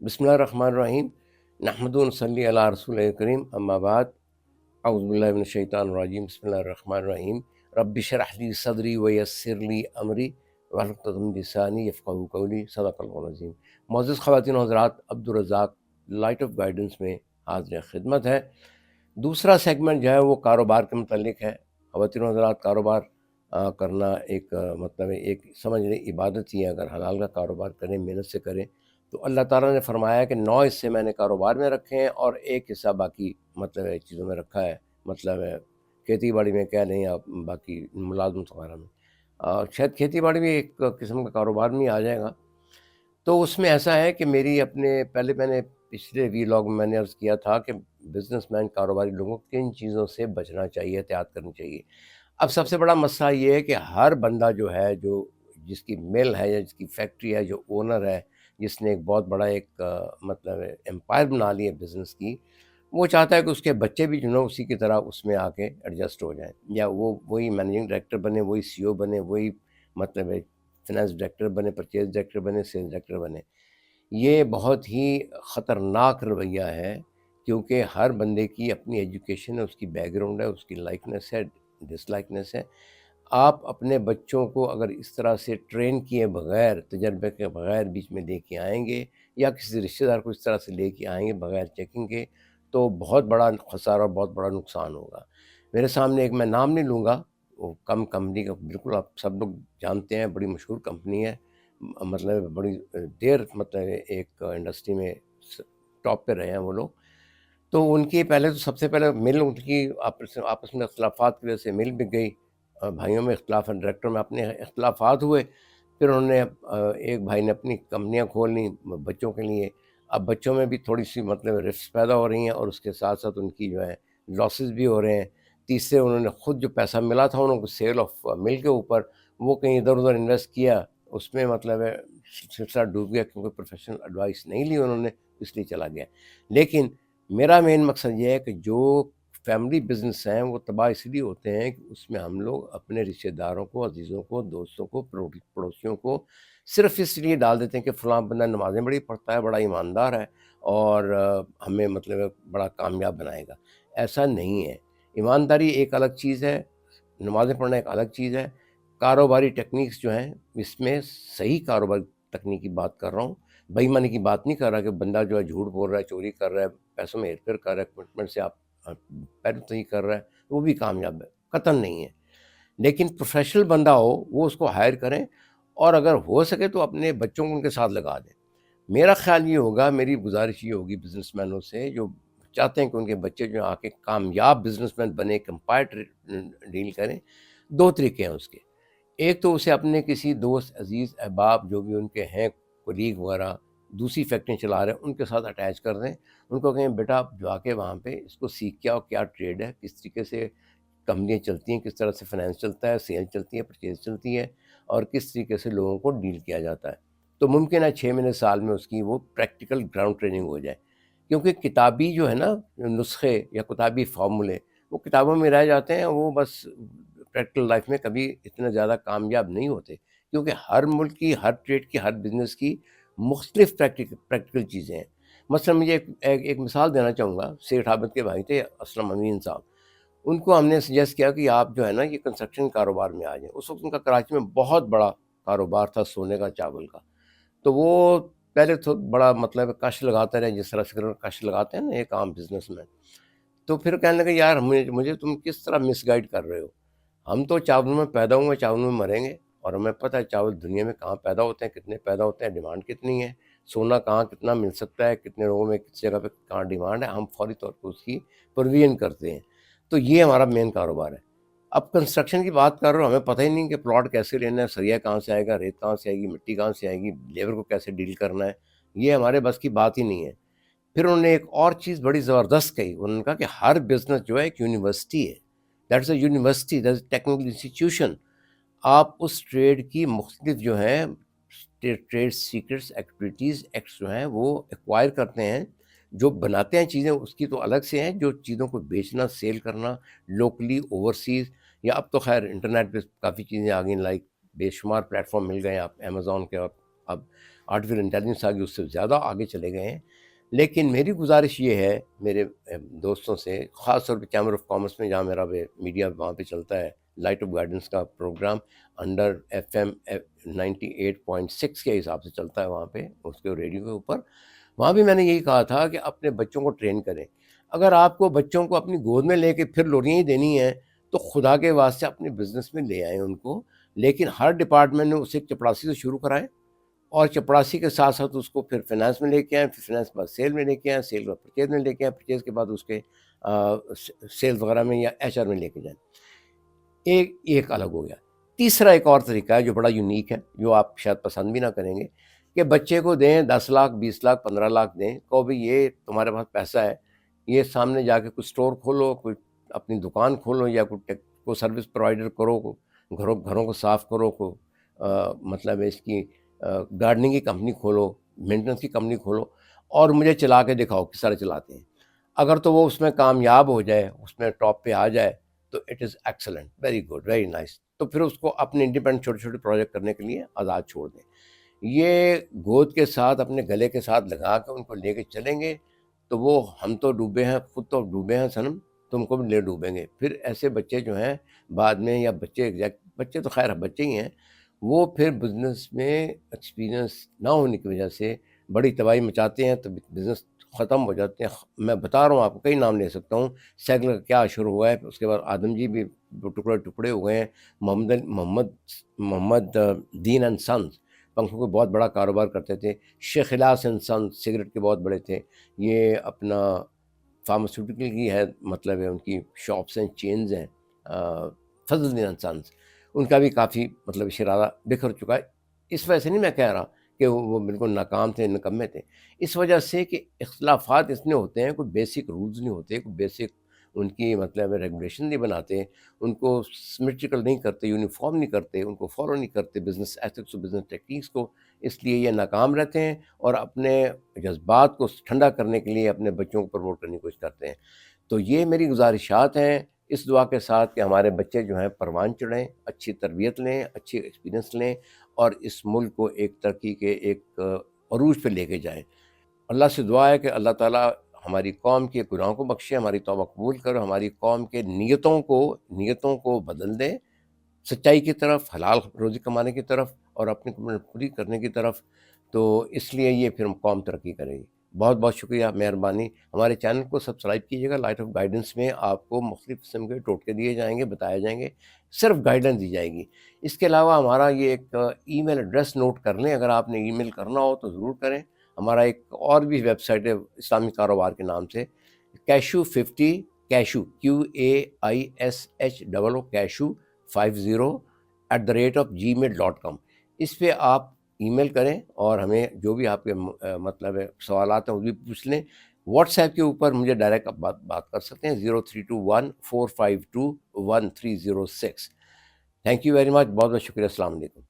بسم اللہ الرحمن الرحیم، نحمد و نصلی علی رسول کریم، اما بعد، اعوذ باللہ من الشیطان الرجیم، بسم اللہ الرحمن الرحیم۔ رب اشرح لی صدری ویسر لی امری واحلل عقدۃ من لسانی یفقہوا قولی، صدق اللہ العظیم۔ معزز خواتین و حضرات، عبدالرزاق لائٹ آف گائیڈنس میں حاضر خدمت ہے۔ دوسرا سیگمنٹ جو ہے وہ کاروبار کے متعلق ہے۔ خواتین و حضرات، کاروبار کرنا ایک مطلب ایک سمجھ لیں عبادت ہی ہے۔ اگر حلال کا کاروبار کریں، محنت سے کریں، تو اللہ تعالیٰ نے فرمایا کہ 9 حصے میں نے کاروبار میں رکھے ہیں اور ایک حصہ باقی مطلب چیزوں میں رکھا ہے، مطلب کھیتی باڑی میں کیا نہیں، آپ باقی ملازمت وغیرہ میں، اور شاید کھیتی باڑی بھی ایک قسم کا کاروبار میں ہی آ جائے گا۔ تو اس میں ایسا ہے کہ میری اپنے پہلے میں نے پچھلے ویلاگ میں نے عرض کیا تھا کہ بزنس مین کاروباری لوگوں کو کن چیزوں سے بچنا چاہیے، احتیاط کرنی چاہیے۔ اب سب سے بڑا مسئلہ یہ ہے کہ ہر بندہ جو ہے، جو جس کی مل ہے یا جس کی فیکٹری ہے، جو اونر ہے، جس نے ایک بہت بڑا ایک مطلب امپائر بنا لی ہے بزنس کی، وہ چاہتا ہے کہ اس کے بچے بھی جو ہے اسی کی طرح اس میں آ کے ایڈجسٹ ہو جائیں، یا وہ وہی مینیجنگ ڈائریکٹر بنے، وہی سی او بنے، وہی مطلب فائنانس ڈائریکٹر بنے، پرچیز ڈائریکٹر بنے، سیلز ڈائریکٹر بنے۔ یہ بہت ہی خطرناک رویہ ہے، کیونکہ ہر بندے کی اپنی ایجوکیشن ہے، اس کی بیک گراؤنڈ ہے، اس کی لائکنیس ہے، ڈس لائکنیس ہے۔ آپ اپنے بچوں کو اگر اس طرح سے ٹرین کیے بغیر، تجربے کے بغیر بیچ میں لے کے آئیں گے، یا کسی رشتہ دار کو اس طرح سے لے کے آئیں گے بغیر چیکنگ کے، تو بہت بڑا خسارہ، بہت بڑا نقصان ہوگا۔ میرے سامنے ایک، میں نام نہیں لوں گا، وہ کم کمپنی کا، بالکل آپ سب لوگ جانتے ہیں، بڑی مشہور کمپنی ہے، مطلب بڑی دیر مطلب ایک انڈسٹری میں ٹاپ پہ رہے ہیں وہ لوگ۔ تو ان کی پہلے تو سب سے پہلے مل، ان کی آپس میں اختلافات کی وجہ سے مل بک گئی، بھائیوں میں اختلاف ہے، ڈائریکٹر میں اپنے اختلافات ہوئے، پھر انہوں نے ایک بھائی نے اپنی کمپنیاں کھول لیں بچوں کے لیے۔ اب بچوں میں بھی تھوڑی سی مطلب رفٹس پیدا ہو رہی ہیں، اور اس کے ساتھ ساتھ ان کی جو ہے لاسز بھی ہو رہے ہیں۔ تیسرے، انہوں نے خود جو پیسہ ملا تھا انہوں کو سیل آف مل کے اوپر، وہ کہیں ادھر ادھر انویسٹ کیا، اس میں مطلب ہے سلسلہ ڈوب گیا، کیونکہ پروفیشنل ایڈوائس نہیں لی انہوں نے، اس لیے چلا گیا۔ لیکن میرا مین مقصد یہ ہے کہ جو فیملی بزنس ہیں وہ تباہ اس لیے ہوتے ہیں کہ اس میں ہم لوگ اپنے رشتہ داروں کو، عزیزوں کو، دوستوں کو، پڑوسیوں کو صرف اس لیے ڈال دیتے ہیں کہ فلاں بندہ نمازیں بڑی پڑھتا ہے، بڑا ایماندار ہے، اور ہمیں مطلب بڑا کامیاب بنائے گا۔ ایسا نہیں ہے۔ ایمانداری ایک الگ چیز ہے، نمازیں پڑھنا ایک الگ چیز ہے۔ کاروباری ٹیکنیکس جو ہیں، اس میں صحیح کاروباری تکنیک کی بات کر رہا ہوں، بے ایمانی کی بات نہیں کر رہا کہ بندہ جو ہے جھوٹ بول رہا ہے، چوری کر رہا ہے، پیسوں میں ہیر پھیر کر رہا ہے، کمٹمنٹ سے آپ پیروی کر رہا ہے، وہ بھی کامیاب ہے، قطعاً نہیں ہے۔ لیکن پروفیشنل بندہ ہو، وہ اس کو ہائر کریں، اور اگر ہو سکے تو اپنے بچوں کو ان کے ساتھ لگا دیں۔ میرا خیال یہ ہوگا، میری گزارش یہ ہوگی بزنس مینوں سے جو چاہتے ہیں کہ ان کے بچے جو آ کے کامیاب بزنس مین بنے، کمپائر ڈیل کریں، 2 طریقے ہیں اس کے۔ ایک تو اسے اپنے کسی دوست، عزیز، احباب جو بھی ان کے ہیں، کولیگ وغیرہ، دوسری فیکٹری چلا رہے ہیں، ان کے ساتھ اٹیچ کر دیں۔ ان کو کہیں بیٹا آپ جا کے وہاں پہ اس کو سیکھ کے آؤ، کیا ٹریڈ ہے، کس طریقے سے کمپنیاں چلتی ہیں، کس طرح سے فائنینس چلتا ہے، سیل چلتی ہے، پرچیز چلتی ہے، اور کس طریقے سے لوگوں کو ڈیل کیا جاتا ہے۔ تو ممکن ہے 6 مہینے، سال میں اس کی وہ پریکٹیکل گراؤنڈ ٹریننگ ہو جائے، کیونکہ کتابی جو ہے نا نسخے یا کتابی فارمولے، وہ کتابوں میں رہ جاتے ہیں، وہ بس پریکٹیکل لائف میں کبھی اتنے زیادہ کامیاب نہیں ہوتے، کیونکہ ہر ملک کی، ہر ٹریڈ کی، ہر بزنس کی مختلف پریکٹیکل چیزیں ہیں۔ مثلا مجھے ایک مثال دینا چاہوں گا۔ سیٹھ عابد کے بھائی تھے اسلم امین صاحب، ان کو ہم نے سجیسٹ کیا کہ آپ جو ہے نا یہ کنسٹرکشن کاروبار میں آ جائیں۔ اس وقت ان کا کراچی میں بہت بڑا کاروبار تھا سونے کا، چاول کا۔ تو وہ پہلے تو بڑا مطلب کش لگاتے رہے، جس طرح سے کش لگاتے ہیں نا ایک عام بزنس میں۔ تو پھر کہنے لگے یار مجھے تم کس طرح مس گائیڈ کر رہے ہو، ہم تو چاولوں میں پیدا ہوئے، چاولوں میں مریں گے، اور ہمیں پتہ ہے چاول دنیا میں کہاں پیدا ہوتے ہیں، کتنے پیدا ہوتے ہیں، ڈیمانڈ کتنی ہے، سونا کہاں کتنا مل سکتا ہے، کتنے لوگوں میں کس جگہ پہ کہاں ڈیمانڈ ہے، ہم فوری طور پر اس کی پروویژن کرتے ہیں۔ تو یہ ہمارا مین کاروبار ہے۔ اب کنسٹرکشن کی بات کر رہے ہو، ہمیں پتہ ہی نہیں کہ پلاٹ کیسے لینا ہے، سریا کہاں سے آئے گا، ریت کہاں سے آئے گی، مٹی کہاں سے آئے گی، لیبر کو کیسے ڈیل کرنا ہے، یہ ہمارے بس کی بات ہی نہیں ہے۔ پھر انہوں نے ایک اور چیز بڑی زبردست کہی، انہوں نے کہا کہ ہر بزنس جو ہے ایک یونیورسٹی ہے، that is a university, that is technical institution. آپ اس ٹریڈ کی مختلف جو ہیں ٹریڈ سیکرٹس، ایکٹیویٹیز، ایکٹس جو ہیں وہ ایکوائر کرتے ہیں، جو بناتے ہیں چیزیں اس کی تو الگ سے ہیں، جو چیزوں کو بیچنا، سیل کرنا لوکلی، اوورسیز، یا اب تو خیر انٹرنیٹ پہ کافی چیزیں آ گئیں، لائک بے شمار پلیٹ فارم مل گئے ہیں، آپ امیزون کے اب آرٹیفیشل انٹیلیجنس آ گئی، اس سے زیادہ آگے چلے گئے ہیں. لیکن میری گزارش یہ ہے میرے دوستوں سے، خاص طور پہ چیمبر آف کامرس میں جہاں میرا میڈیا وہاں پہ چلتا ہے، لائٹ آف گائیڈنس کا پروگرام انڈر FM 98.6 کے حساب سے چلتا ہے وہاں پہ، اس کے ریڈیو کے اوپر. وہاں بھی میں نے یہی کہا تھا کہ اپنے بچوں کو ٹرین کریں. اگر آپ کو بچوں کو اپنی گود میں لے کے پھر لوریاں ہی دینی ہیں تو خدا کے واسطے اپنے بزنس میں لے آئیں ان کو، لیکن ہر ڈپارٹمنٹ میں اسے چپڑاسی سے شروع کرائیں، اور چپڑاسی کے ساتھ ساتھ اس کو پھر فائنانس میں لے کے آئیں، پھر فائنانس کے بعد سیل میں لے کے آئیں، سیل کا پرچیز میں لے کے آئیں، پرچیز کے بعد اس کے سیلز وغیرہ میں یا HR میں لے کے جائیں. ایک الگ ہو گیا. تیسرا ایک اور طریقہ ہے جو بڑا یونیک ہے، جو آپ شاید پسند بھی نہ کریں گے، کہ بچے کو دیں 10 لاکھ 20 لاکھ 15 لاکھ دیں، کو بھی یہ تمہارے پاس پیسہ ہے، یہ سامنے جا کے کوئی اسٹور کھولو، کوئی اپنی دکان کھولو، یا کوئی سروس پرووائڈر کرو، گھروں کو صاف کرو، کو مطلب اس کی گارڈننگ کی کمپنی کھولو، مینٹننس کی کمپنی کھولو، اور مجھے چلا کے دکھاؤ کس طرح چلاتے ہیں. اگر تو وہ اس میں کامیاب ہو جائے، اس میں ٹاپ پہ آ جائے، تو it is excellent, very good, very nice. تو پھر اس کو اپنے انڈیپینڈنٹ چھوٹے چھوٹے پروجیکٹ کرنے کے لیے آزاد چھوڑ دیں. یہ گود کے ساتھ اپنے گلے کے ساتھ لگا کے ان کو لے کے چلیں گے تو وہ ہم تو ڈوبے ہیں، خود تو ڈوبے ہیں صنم، تم کو بھی لے ڈوبیں گے. پھر ایسے بچے جو ہیں بعد میں، یا بچے تو خیر بچے ہی ہیں، وہ پھر بزنس میں ایکسپیرینس نہ ہونے کی وجہ سے بڑی تباہی مچاتے ہیں، تو بزنس ختم ہو جاتے ہیں. میں بتا رہا ہوں آپ کو، کئی نام لے سکتا ہوں. سائیکل کا کیا شروع ہوا ہے، اس کے بعد آدم جی بھی ٹکڑے ہو گئے ہیں. محمد دین اینڈ سنس پنکھوں کو بہت بڑا کاروبار کرتے تھے. شیخ الیاس اینڈ سنس سگریٹ کے بہت بڑے تھے. یہ اپنا فارماسیوٹیکل کی ہے، مطلب ہے ان کی شاپس ہیں، چینز ہیں. فضل الدین اینڈ سنس، ان کا بھی کافی مطلب شرارہ بکھر چکا ہے. اس وجہ سے نہیں میں کہہ رہا کہ وہ بالکل ناکام تھے، نکمے تھے، اس وجہ سے کہ اختلافات اتنے ہوتے ہیں، کوئی بیسک رولز نہیں ہوتے، کوئی بیسک ان کی مطلب ریگولیشن نہیں بناتے، ان کو سمیٹریکل نہیں کرتے، یونیفارم نہیں کرتے، ان کو فالو نہیں کرتے بزنس ایتھکس اور بزنس ٹیکنیکس کو. اس لیے یہ ناکام رہتے ہیں، اور اپنے جذبات کو ٹھنڈا کرنے کے لیے اپنے بچوں کو پروموٹ کرنے کی کوشش کرتے ہیں. تو یہ میری گزارشات ہیں، اس دعا کے ساتھ کہ ہمارے بچے جو ہیں پروان چڑھیں، اچھی تربیت لیں، اچھی ایکسپیرینس لیں، اور اس ملک کو ایک ترقی کے ایک عروج پہ لے کے جائیں. اللہ سے دعا ہے کہ اللہ تعالیٰ ہماری قوم کے گناہوں کو بخشے، ہماری توبہ قبول کرو، ہماری قوم کے نیتوں کو بدل دے سچائی کی طرف، حلال روزی کمانے کی طرف، اور اپنی کمٹمنٹ پوری کرنے کی طرف. تو اس لیے یہ پھر قوم ترقی کرے گی. بہت بہت شکریہ، مہربانی. ہمارے چینل کو سبسکرائب کیجیے گا. لائٹ آف گائیڈنس میں آپ کو مختلف قسم کے ٹوٹکے دیے جائیں گے، بتائے جائیں گے، صرف گائیڈنس دی جائے گی. اس کے علاوہ ہمارا یہ ایک ای میل ایڈریس نوٹ کر لیں، اگر آپ نے ای میل کرنا ہو تو ضرور کریں. ہمارا ایک اور بھی ویب سائٹ ہے اسلامی کاروبار کے نام سے، Cashew50، Keshu QAISH Keshu 50@gmail.com. اس پہ آپ ای میل کریں، اور ہمیں جو بھی آپ کے مطلب سوالات ہیں وہ بھی پوچھ لیں. واٹس ایپ کے اوپر مجھے ڈائریکٹ آپ بات کر سکتے ہیں، 0321 452 1306. تھینک یو ویری مچ، بہت بہت شکریہ. السلام علیکم.